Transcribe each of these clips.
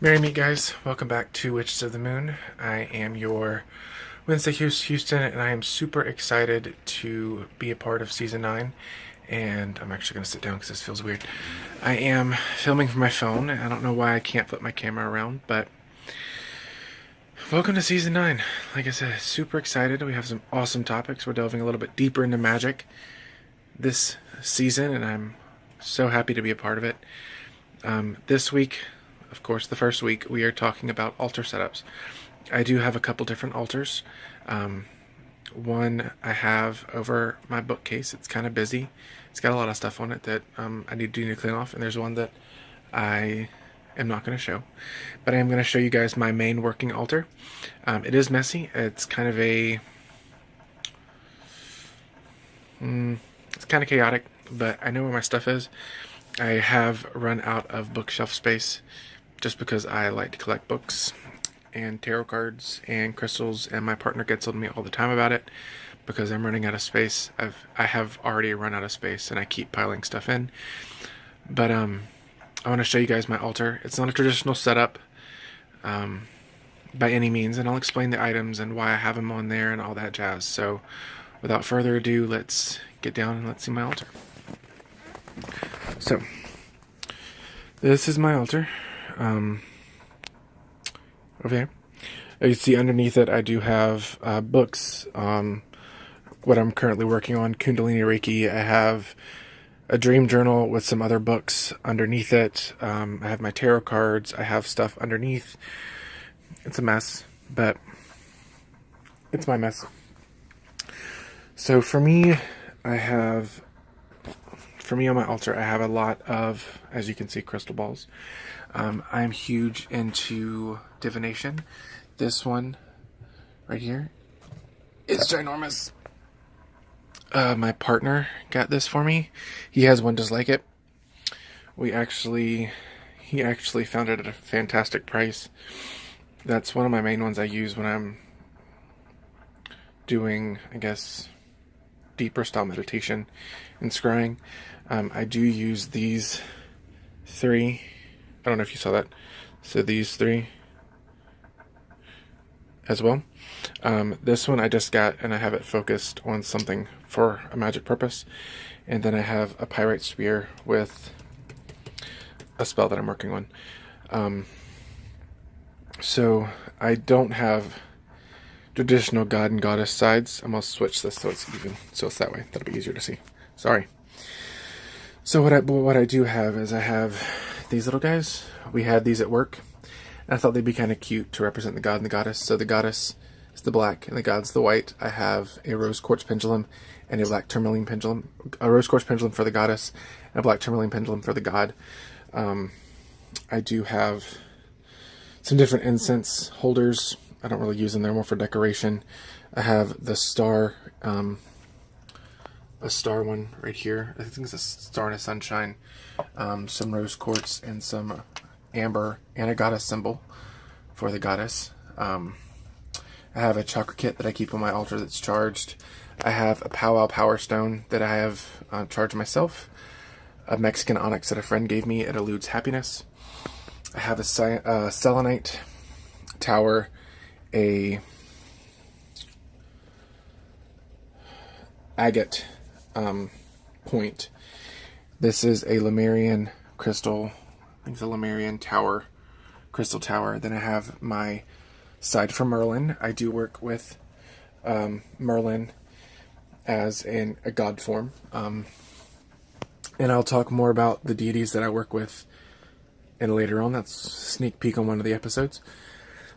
Merry meet, guys. Welcome back to Witches of the Moon. I am your Wednesday Houston, and I am super excited to be a part of Season 9. And I'm actually going to sit down because this feels weird. I am filming from my phone. I don't know why I can't flip my camera around, but welcome to Season 9. Like I said, super excited. We have some awesome topics. We're delving a little bit deeper into magic this season, and I'm so happy to be a part of it. This week, of course, the first week, we are talking about altar setups. I do have a couple different altars. One I have over my bookcase. It's kind of busy. It's got a lot of stuff on it that I need to clean off. And there's one that I am not going to show. But I am going to show you guys my main working altar. It is messy. It's kind of it's kind of chaotic, but I know where my stuff is. I have run out of bookshelf space just because I like to collect books and tarot cards and crystals, and my partner gets on me all the time about it because I'm running out of space. I have already run out of space and I keep piling stuff in. But I want to show you guys my altar. It's not a traditional setup by any means, and I'll explain the items and why I have them on there and all that jazz. So without further ado, let's get down and let's see my altar. So this is my altar. Over there. As you see underneath it, I do have books. What I'm currently working on, Kundalini Reiki. I have a dream journal with some other books underneath it. I have my tarot cards. I have stuff underneath. It's a mess, but it's my mess. So for me on my altar, I have a lot of, as you can see, crystal balls. I'm huge into divination. This one right here is ginormous. My partner got this for me. He has one just like it. He actually found it at a fantastic price. That's one of my main ones I use when I'm doing, I guess, deeper style meditation and scrying. I do use these three. I don't know if you saw that. So these three as well. This one I just got, and I have it focused on something for a magic purpose. And then I have a pyrite spear with a spell that I'm working on. So I don't have traditional god and goddess sides. I'm going to switch this so it's even, so it's that way. That'll be easier to see. Sorry. So what I do have is I have these little guys. We had these at work, and I thought they'd be kind of cute to represent the god and the goddess. So the goddess is the black and the god's the white. I have a rose quartz pendulum and a black tourmaline pendulum. A rose quartz pendulum for the goddess and a black tourmaline pendulum for the god. I do have some different incense holders. I don't really use them. They're more for decoration. I have the star, a star one right here. I think it's a star and a sunshine. Some rose quartz and some amber and a goddess symbol for the goddess. I have a chakra kit that I keep on my altar that's charged. I have a powwow power stone that I have charged myself. A Mexican onyx that a friend gave me. It eludes happiness. I have a selenite tower, a agate point. This is a Lemurian crystal. I think it's a Lemurian tower, crystal tower. Then I have my side for Merlin. I do work with Merlin as in a god form. And I'll talk more about the deities that I work with and later on. That's a sneak peek on one of the episodes.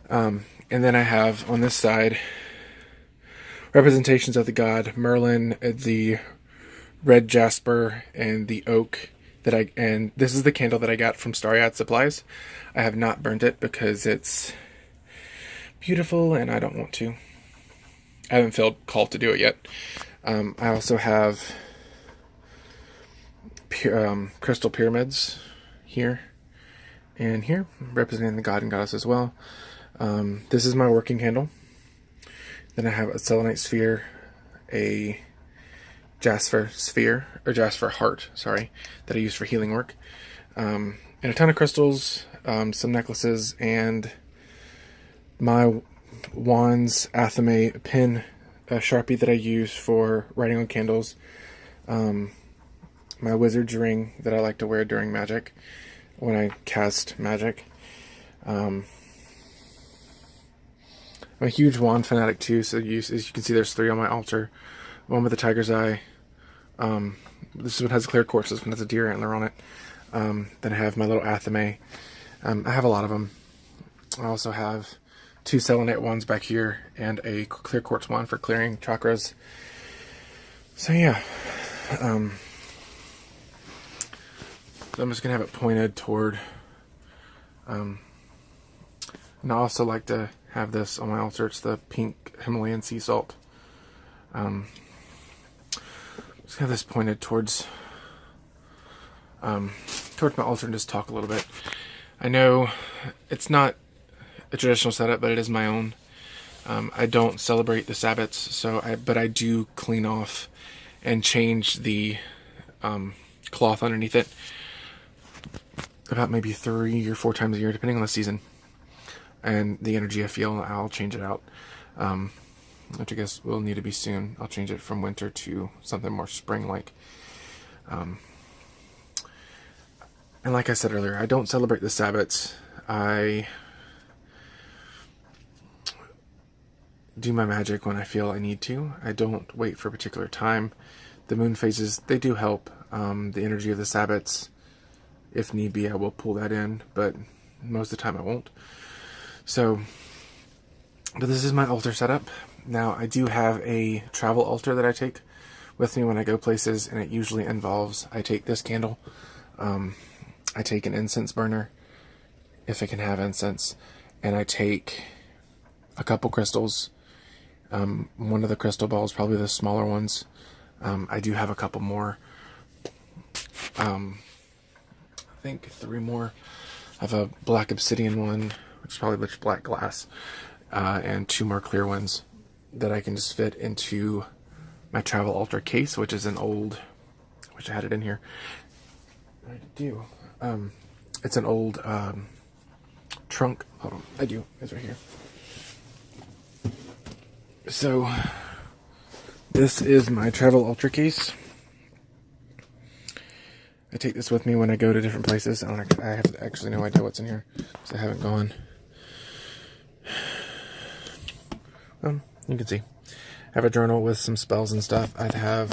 And then I have on this side representations of the god Merlin, the red jasper, and the oak and this is the candle that I got from Starry Supplies. I have not burned it because it's beautiful and I don't want to. I haven't felt called to do it yet. I also have crystal pyramids here and here, representing the god and goddess as well. This is my working candle. Then I have a selenite sphere, a jasper sphere, or jasper heart, sorry, that I use for healing work. And a ton of crystals, some necklaces, and my wands Athame pin Sharpie that I use for writing on candles, my wizard's ring that I like to wear during magic when I cast magic. I'm a huge wand fanatic too, so as you can see, there's 3 on my altar. One with the tiger's eye. This one has a clear quartz. This one has a deer antler on it. Then I have my little Athame. I have a lot of them. I also have 2 selenite wands back here and a clear quartz wand for clearing chakras. So yeah, so I'm just gonna have it pointed toward. And I also like to have this on my altar. It's the pink Himalayan sea salt. Just have this pointed towards my altar and just talk a little bit. I know it's not a traditional setup, but it is my own. I don't celebrate the Sabbats, but I do clean off and change the cloth underneath it about maybe 3 or 4 times a year, depending on the season and the energy I feel. I'll change it out, which I guess will need to be soon. I'll change it from winter to something more spring-like. And like I said earlier, I don't celebrate the Sabbats. I do my magic when I feel I need to. I don't wait for a particular time. The moon phases, they do help. The energy of the Sabbats, if need be, I will pull that in, but most of the time I won't. So, but this is my altar setup. Now, I do have a travel altar that I take with me when I go places, and it usually involves, I take this candle, I take an incense burner, if it can have incense, and I take a couple crystals. One of the crystal balls, probably the smaller ones. I do have a couple more. I think 3 more. I have a black obsidian one, which is probably black glass, and 2 more clear ones that I can just fit into my travel altar case, which is an old, I wish I had it in here. I do. It's an old trunk. Hold on, I do. It's right here. So, this is my travel altar case. I take this with me when I go to different places. I have actually no idea what's in here, because I haven't gone. You can see. I have a journal with some spells and stuff. I have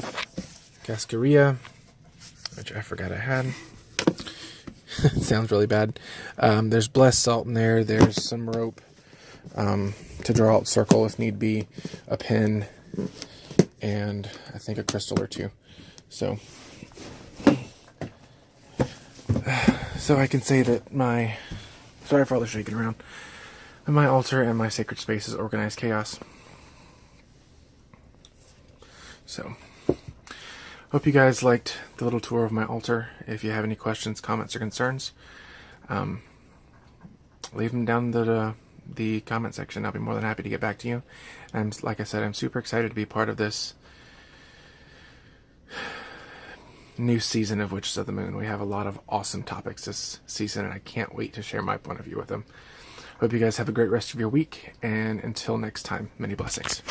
Cascaria, which I forgot I had. It sounds really bad. There's blessed salt in there. There's some rope to draw out circle if need be, a pin, and I think a crystal or 2. So I can say that sorry for all the shaking around, my altar and my sacred space is organized chaos. So, hope you guys liked the little tour of my altar. If you have any questions, comments, or concerns, leave them down the comment section. I'll be more than happy to get back to you. And like I said, I'm super excited to be part of this new season of Witches of the Moon. We have a lot of awesome topics this season, and I can't wait to share my point of view with them. Hope you guys have a great rest of your week, and until next time, many blessings.